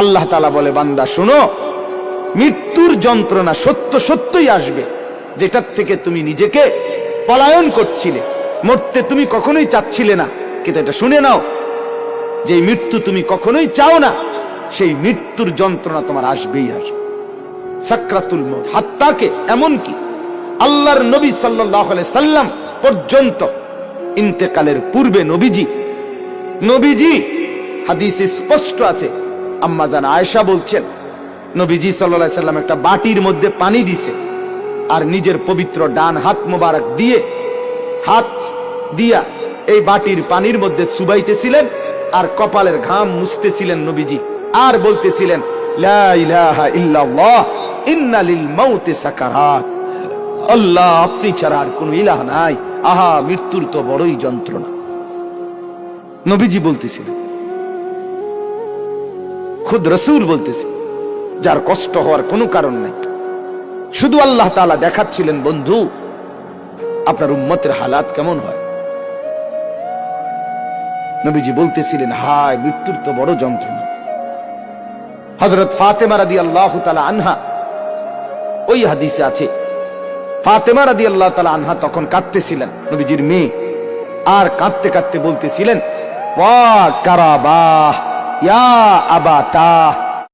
আল্লাহ তাআলা বলে, বান্দা শোনো, মৃত্যুর যন্ত্রণা সত্য সত্যই আসবে, যেটার থেকে তুমি নিজেকে পলায়ন করছিলে, মরতে তুমি কখনোই চাচ্ছিলে না, কিন্তু এটা শুনে নাও, যে মৃত্যু তুমি কখনোই চাও না, সেই মৃত্যুর যন্ত্রণা তোমার আসবেই আসবে। সাকরাতুল মউত, হাত্তাকে এমনকি আল্লাহর নবী সাল্লাল্লাহু আলাইহি সাল্লাম পর্যন্ত ইন্তেকালের পূর্বে নবীজি হাদিসে স্পষ্ট আছে, আম্মা জান আয়েশা বলছেন, নবীজি সাল্লাল্লাহু আলাইহি সাল্লাম একটা বাটির মধ্যে পানি দিছে, আর নিজের পবিত্র ডান হাত মোবারক দিয়ে হাত দিয়া এই বাটির পানির মধ্যে চুবাইতেছিলেন, আর কপালের ঘাম মুছতেছিলেন নবীজি, আর বলতেছিলেন, লা ইলাহা ইল্লাল্লাহ ইন্না লিল মাউতি সাকারাত, আল্লাহ আপনি ছাড়া আর কোন ইলাহ নাই, আহা মৃত্যুর তো বড়ই যন্ত্রণা। নবীজি বলতেছিলেন, খুদ রাসূল বলতেছে, যার কষ্ট হওয়ার কোনো কারণ নাই, শুধু আল্লাহ তাআলা দেখাচ্ছিলেন, বন্ধু আপনার উম্মতের হালাত কেমন হয়। নবীজি বলতেছিলেন, হায় মৃত্যুর তো বড় যন্ত্রণা। হযরত ফাতেমা রাদিয়াল্লাহু তাআলা আনহা, ওই হাদিসে আছে, ফাতেমা রাদিয়াল্লাহু তাআলা আনহা তখন কাঁদতেছিলেন, নবীজির মেয়ে, আর কাঁদতে কাঁদতে বলতেছিলেন, ওয়া কারাবাহ ইয়া আবাতা,